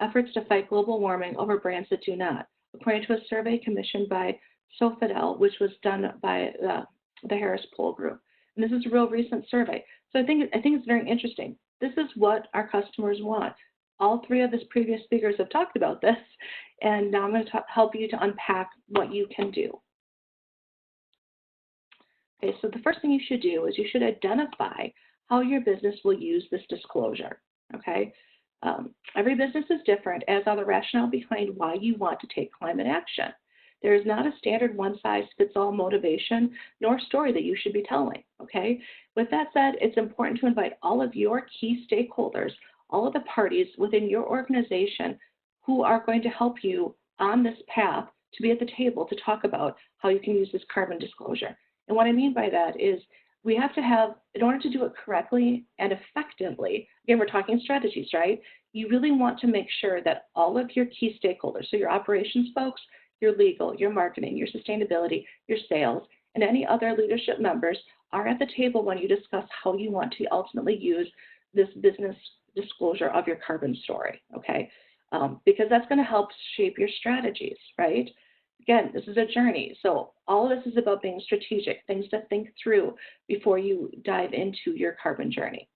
efforts to fight global warming over brands that do not, according to a survey commissioned by Sofidel, which was done by the Harris Poll Group. And this is a real recent survey. So I think it's very interesting. This is what our customers want. All 3 of the previous speakers have talked about this, and now I'm going to help you to unpack what you can do. Okay, so the first thing you should do is you should identify how your business will use this disclosure, okay? Every business is different, as are the rationale behind why you want to take climate action. There is not a standard one-size-fits-all motivation nor story that you should be telling, okay? With that said, it's important to invite all of your key stakeholders, all of the parties within your organization who are going to help you on this path to be at the table to talk about how you can use this carbon disclosure. And what I mean by that is we have to have, in order to do it correctly and effectively, again, we're talking strategies, right? You really want to make sure that all of your key stakeholders, so your operations folks, your legal, your marketing, your sustainability, your sales, and any other leadership members are at the table when you discuss how you want to ultimately use this business disclosure of your carbon story, okay? Because that's going to help shape your strategies, right? Again, this is a journey. So all of this is about being strategic, things to think through before you dive into your carbon journey.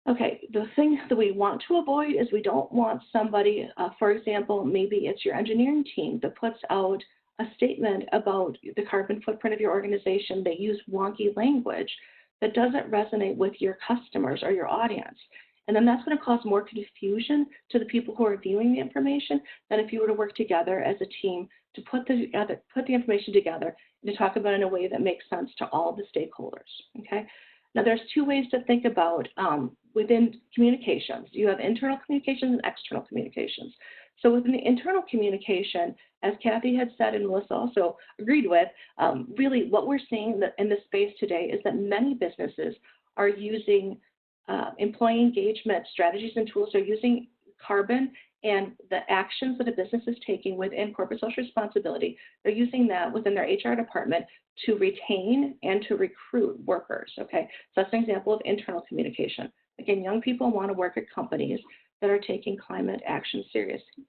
Okay, the thing that we want to avoid is we don't want somebody, for example, maybe it's your engineering team that puts out a statement about the carbon footprint of your organization. They use wonky language that doesn't resonate with your customers or your audience. And then that's going to cause more confusion to the people who are viewing the information than if you were to work together as a team to put the information together and to talk about it in a way that makes sense to all the stakeholders, okay? Now, there's 2 ways to think about within communications. You have internal communications and external communications. So within the internal communication, as Kathy had said and Melissa also agreed with, really what we're seeing in this space today is that many businesses are using employee engagement strategies and tools. Are using carbon and the actions that a business is taking within corporate social responsibility. They're using that within their HR department to retain and to recruit workers, okay? So that's an example of internal communication. Again, young people want to work at companies that are taking climate action seriously.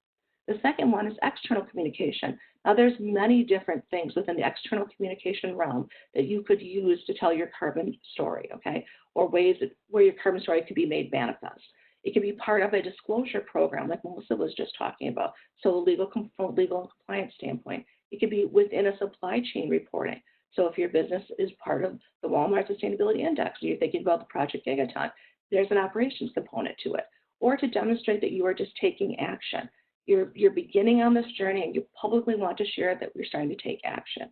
The second one is external communication. Now, there's many different things within the external communication realm that you could use to tell your carbon story, okay? Or ways where your carbon story could be made manifest. It could be part of a disclosure program like Melissa was just talking about, so from a legal and compliance standpoint. It could be within a supply chain reporting. So if your business is part of the Walmart Sustainability Index and you're thinking about the Project Gigaton, there's an operations component to it. Or to demonstrate that you are just taking action. You're beginning on this journey and you publicly want to share that we're starting to take action.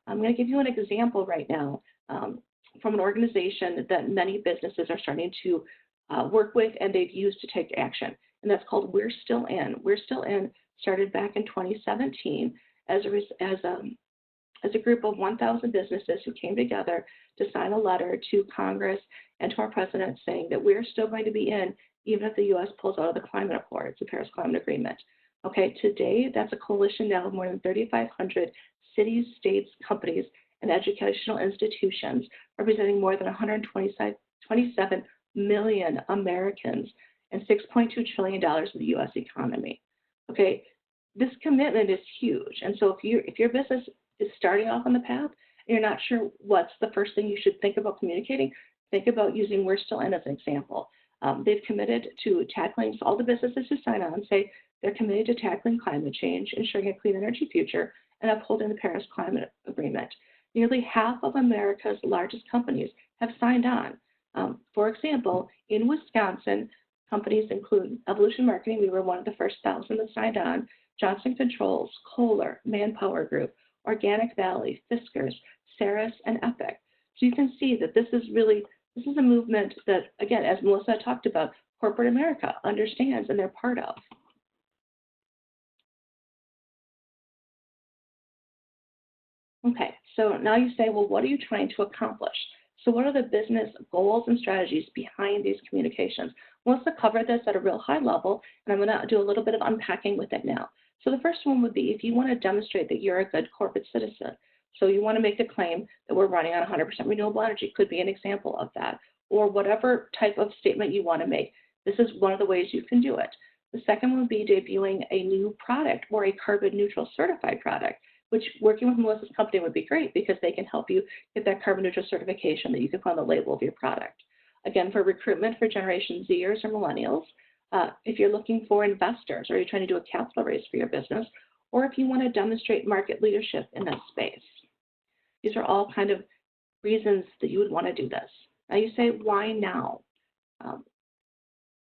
I'm going to give you an example right now from an organization that many businesses are starting to work with and they've used to take action, and that's called We're Still In. We're Still In started back in 2017 as a group of 1,000 businesses who came together to sign a letter to Congress and to our president saying that we're still going to be in even if the U.S. pulls out of the climate accord. It's the Paris Climate Agreement. Okay, today that's a coalition now of more than 3,500 cities, states, companies, and educational institutions representing more than 127 million Americans and $6.2 trillion of the U.S. economy. Okay, this commitment is huge. And so if your business is starting off on the path and you're not sure what's the first thing you should think about communicating, think about using We're Still In as an example. They've committed to tackling, so all the businesses who sign on say they're committed to tackling climate change, ensuring a clean energy future, and upholding the Paris Climate Agreement. Nearly half of America's largest companies have signed on. For example, in Wisconsin, companies include Evolution Marketing. We were one of the first 1,000 that signed on. Johnson Controls, Kohler, Manpower Group, Organic Valley, Fiskars, Saris, and Epic. So you can see that this is a movement that, again, as Melissa talked about, corporate America understands and they're part of. Okay, so now you say, well, what are you trying to accomplish? So what are the business goals and strategies behind these communications? Melissa covered this at a real high level, and I'm going to do a little bit of unpacking with it now. So the first one would be if you want to demonstrate that you're a good corporate citizen. So you want to make the claim that we're running on 100% renewable energy, could be an example of that, or whatever type of statement you want to make. This is one of the ways you can do it. The second would be debuting a new product or a carbon neutral certified product, which working with Melissa's company would be great because they can help you get that carbon neutral certification that you can put on the label of your product. Again, for recruitment for Generation Zers or Millennials, if you're looking for investors or you're trying to do a capital raise for your business, or if you want to demonstrate market leadership in that space. These are all kind of reasons that you would want to do this. Now you say, why now?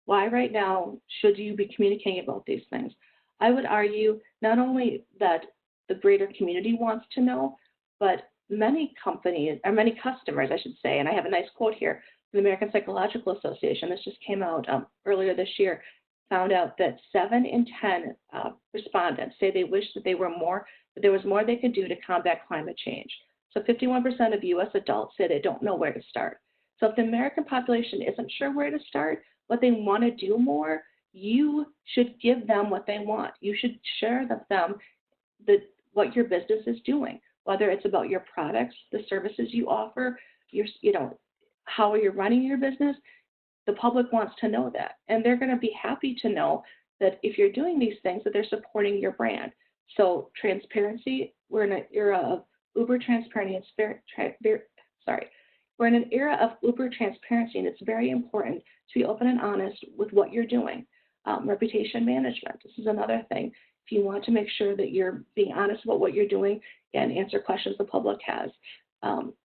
Why right now should you be communicating about these things? I would argue not only that the greater community wants to know, but many companies, or many customers, I should say, and I have a nice quote here from the American Psychological Association, this just came out earlier this year, found out that 7 in 10 respondents say they wish that there was more they could do to combat climate change. So 51% of U.S. adults say they don't know where to start. So if the American population isn't sure where to start, but they want to do more, you should give them what they want. You should share with them what your business is doing, whether it's about your products, the services you offer, how you're running your business. The public wants to know that, and they're going to be happy to know that if you're doing these things, that they're supporting your brand. So transparency, we're in an era of uber transparency. We're in an era of uber transparency, and it's very important to be open and honest with what you're doing. Reputation management, this is another thing. If you want to make sure that you're being honest about what you're doing and answer questions the public has.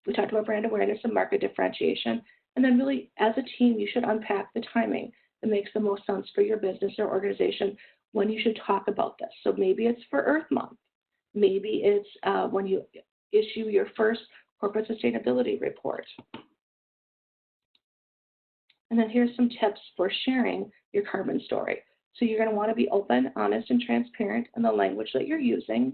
We talked about brand awareness and market differentiation. And then really, as a team, you should unpack the timing that makes the most sense for your business or organization when you should talk about this. So maybe it's for Earth Month. Maybe it's when you issue your first corporate sustainability report. And then here's some tips for sharing your carbon story. So you're going to want to be open, honest, and transparent in the language that you're using.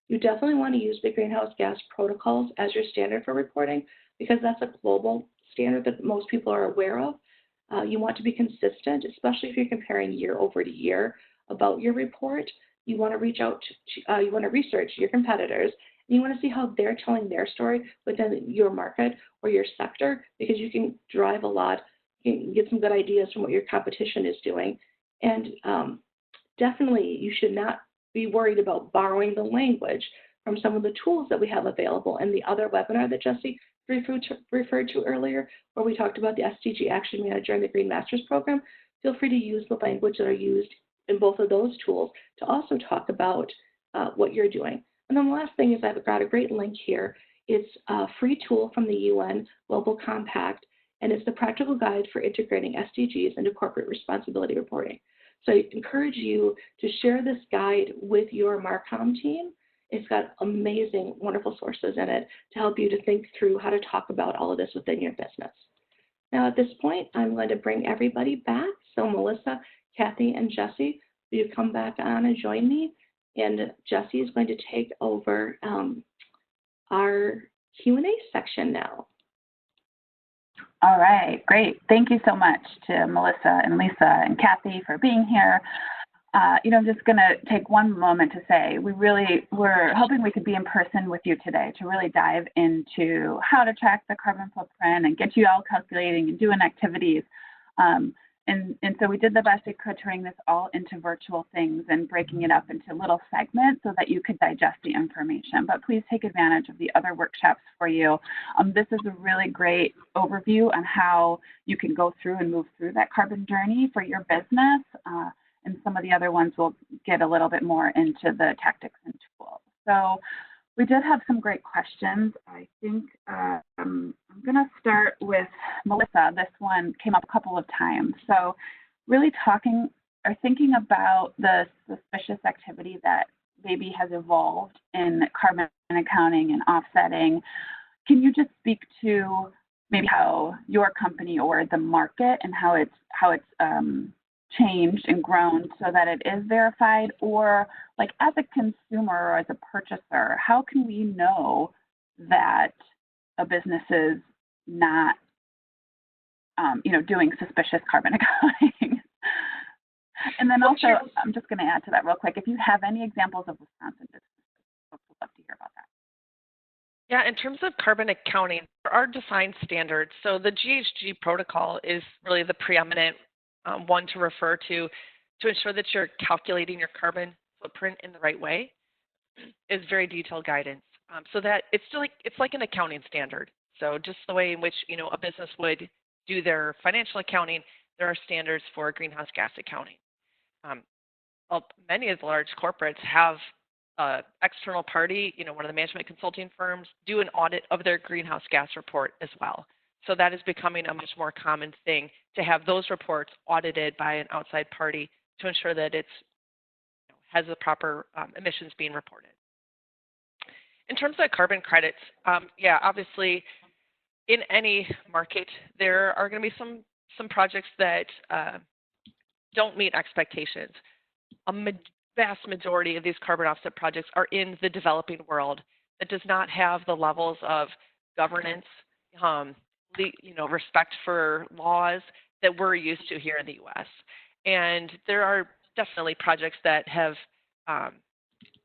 You definitely want to use the greenhouse gas protocols as your standard for reporting because that's a global standard that most people are aware of. You want to be consistent, especially if you're comparing year over to year about your report. You want to you want to research your competitors, and you want to see how they're telling their story within your market or your sector because you can drive a lot, you can get some good ideas from what your competition is doing. And definitely you should not be worried about borrowing the language from some of the tools that we have available in the other webinar that Jesse referred to earlier, where we talked about the SDG Action Manager and the Green Masters Program. Feel free to use the language that are used in both of those tools to also talk about what you're doing. And then the last thing is I've got a great link here. It's a free tool from the UN Global Compact, and it's the practical guide for integrating SDGs into corporate responsibility reporting. So I encourage you to share this guide with your Marcom team. It's got amazing, wonderful sources in it to help you to think through how to talk about all of this within your business. Now at this point, I'm going to bring everybody back. So Melissa, Kathy, and Jesse, will you come back on and join me? And Jesse is going to take over our Q&A section now. All right, great. Thank you so much to Melissa and Lisa and Kathy for being here. I'm just going to take one moment to say we're hoping we could be in person with you today to really dive into how to track the carbon footprint and get you all calculating and doing activities. And so we did the best we could turning this all into virtual things and breaking it up into little segments so that you could digest the information. But please take advantage of the other workshops for you. This is a really great overview on how you can go through and move through that carbon journey for your business. And some of the other ones will get a little bit more into the tactics and tools. So we did have some great questions. I think I'm going to start with Melissa. This one came up a couple of times. So really thinking about the suspicious activity that maybe has evolved in carbon accounting and offsetting. Can you just speak to maybe how your company or the market and how it's changed and grown so that it is verified, or like as a consumer or as a purchaser, how can we know that a business is not, doing suspicious carbon accounting. And then also, I'm just going to add to that real quick. If you have any examples of Wisconsin businesses, folks would love to hear about that. Yeah, in terms of carbon accounting, there are defined standards. So the GHG protocol is really the preeminent one to refer to ensure that you're calculating your carbon footprint in the right way. Is very detailed guidance, so that it's like an accounting standard. So just the way in which a business would do their financial accounting, there are standards for greenhouse gas accounting. Many of the large corporates have external party, one of the management consulting firms, do an audit of their greenhouse gas report as well. So that is becoming a much more common thing to have those reports audited by an outside party to ensure that it's has the proper emissions being reported. In terms of carbon credits, obviously in any market there are going to be some projects that don't meet expectations. Vast majority of these carbon offset projects are in the developing world that does not have the levels of governance, respect for laws that we're used to here in the U.S. And there are definitely projects that have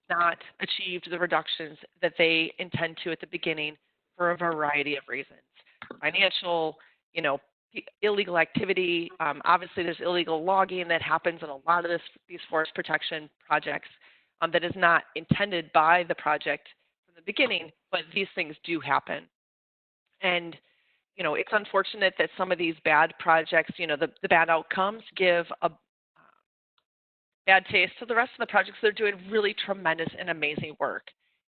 not achieved the reductions that they intend to at the beginning for a variety of reasons. Financial, illegal activity. Obviously, there's illegal logging that happens in a lot of these forest protection projects that is not intended by the project from the beginning, but these things do happen. And, it's unfortunate that some of these bad projects, the bad outcomes give a bad taste to the rest of the projects that are doing really tremendous and amazing work.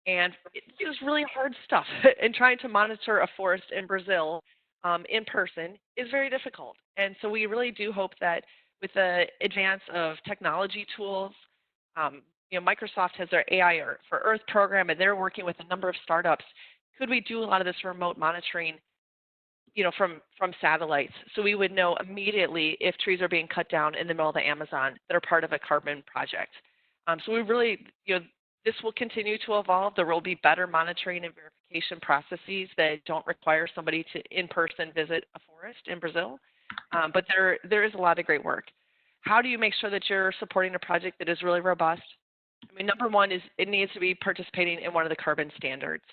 And it's really hard stuff. And trying to monitor a forest in Brazil in person is very difficult. And so we really do hope that with the advance of technology tools, Microsoft has their AI for Earth program, and they're working with a number of startups. Could we do a lot of this remote monitoring, from satellites, so we would know immediately if trees are being cut down in the middle of the Amazon that are part of a carbon project. So we really, this will continue to evolve. There will be better monitoring and verification processes that don't require somebody to in-person visit a forest in Brazil. But there is a lot of great work. How do you make sure that you're supporting a project that is really robust? I mean, number one is it needs to be participating in one of the carbon standards.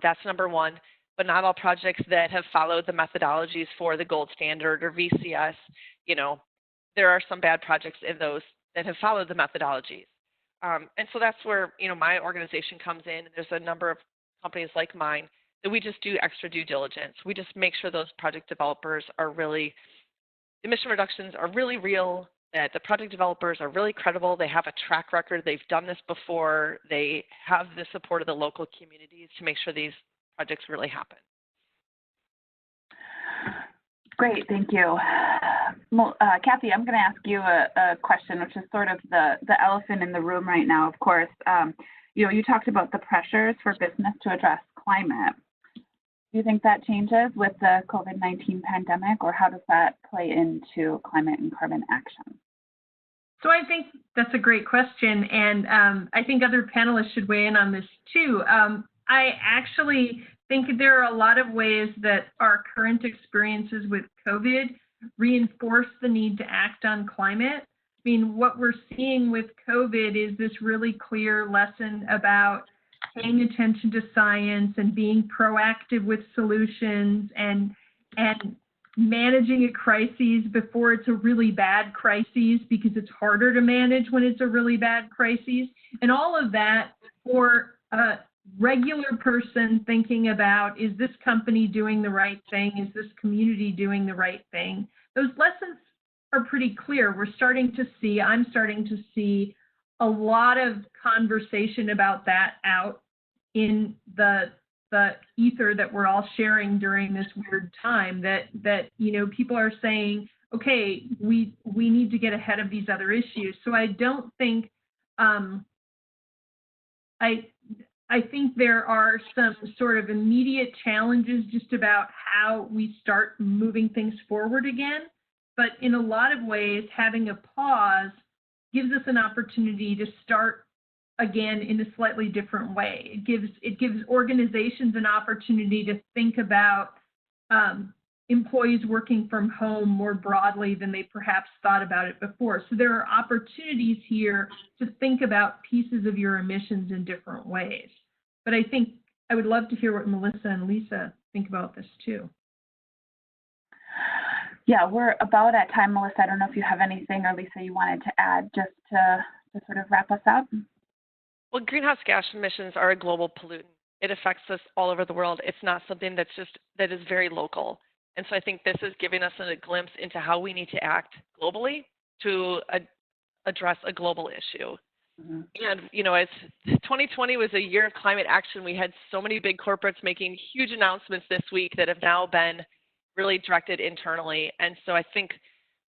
That's number one. But not all projects that have followed the methodologies for the gold standard or VCS, there are some bad projects in those that have followed the methodologies. And so that's where, my organization comes in. There's a number of companies like mine that we just do extra due diligence. We just make sure those project developers are really, emission reductions are really real, that the project developers are really credible. They have a track record. They've done this before. They have the support of the local communities to make sure these projects really happen. Great, thank you. Well, Kathy, I'm going to ask you a question, which is sort of the elephant in the room right now, of course. You talked about the pressures for business to address climate. Do you think that changes with the COVID-19 pandemic, or how does that play into climate and carbon action? So I think that's a great question, and I think other panelists should weigh in on this too. I actually think there are a lot of ways that our current experiences with COVID reinforce the need to act on climate. I mean, what we're seeing with COVID is this really clear lesson about paying attention to science and being proactive with solutions and managing a crisis before it's a really bad crisis, because it's harder to manage when it's a really bad crisis. And all of that for a regular person thinking about, is this company doing the right thing? Is this community doing the right thing? Those lessons are pretty clear. I'm starting to see a lot of conversation about that out in the ether that we're all sharing during this weird time, that people are saying, okay, we need to get ahead of these other issues. So I don't think I think there are some sort of immediate challenges just about how we start moving things forward again. But in a lot of ways, having a pause gives us an opportunity to start again in a slightly different way. It gives organizations an opportunity to think about employees working from home more broadly than they perhaps thought about it before. So there are opportunities here to think about pieces of your emissions in different ways. But I think I would love to hear what Melissa and Lisa think about this too. Yeah, we're about at time, Melissa. I don't know if you have anything, or Lisa, you wanted to add just to sort of wrap us up. Well, greenhouse gas emissions are a global pollutant. It affects us all over the world. It's not something that is very local. And so I think this is giving us a glimpse into how we need to act globally to address a global issue. Mm-hmm. And, as 2020 was a year of climate action, we had so many big corporates making huge announcements this week that have now been really directed internally. And so I think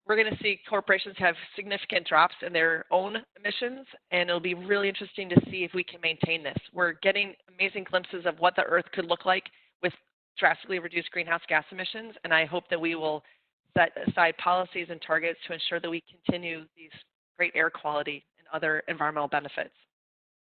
we're going to see corporations have significant drops in their own emissions, and it'll be really interesting to see if we can maintain this. We're getting amazing glimpses of what the Earth could look like with drastically reduced greenhouse gas emissions, and I hope that we will set aside policies and targets to ensure that we continue these great air quality and other environmental benefits.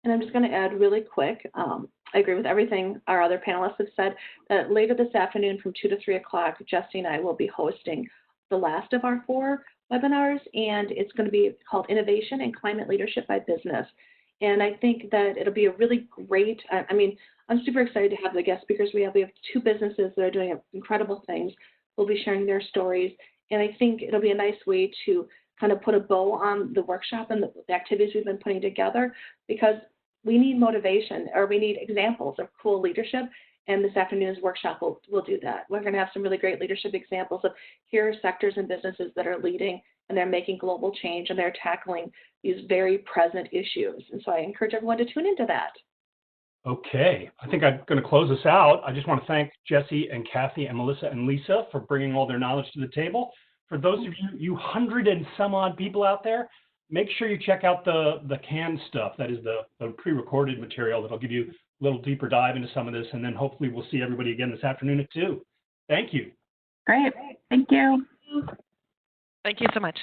And I'm just going to add really quick, I agree with everything our other panelists have said, that later this afternoon from 2 to 3 o'clock, Jesse and I will be hosting the last of our 4 webinars, and it's going to be called Innovation and Climate Leadership by Business. And I think that it'll be a really great, I'm super excited to have the guest speakers we have. We have 2 businesses that are doing incredible things. We'll be sharing their stories, and I think it'll be a nice way to kind of put a bow on the workshop and the activities we've been putting together, because we need motivation, or we need examples of cool leadership, and this afternoon's workshop will do that. We're going to have some really great leadership examples of here are sectors and businesses that are leading, and they're making global change, and they're tackling these very present issues. And so I encourage everyone to tune into that. Okay, I think I'm going to close this out. I just want to thank Jesse and Kathy and Melissa and Lisa for bringing all their knowledge to the table. For those of you 100 and some odd people out there, make sure you check out the canned stuff. That is the pre-recorded material that'll give you a little deeper dive into some of this, and then hopefully we'll see everybody again this afternoon at 2. Thank you. Great. Thank you. Thank you so much.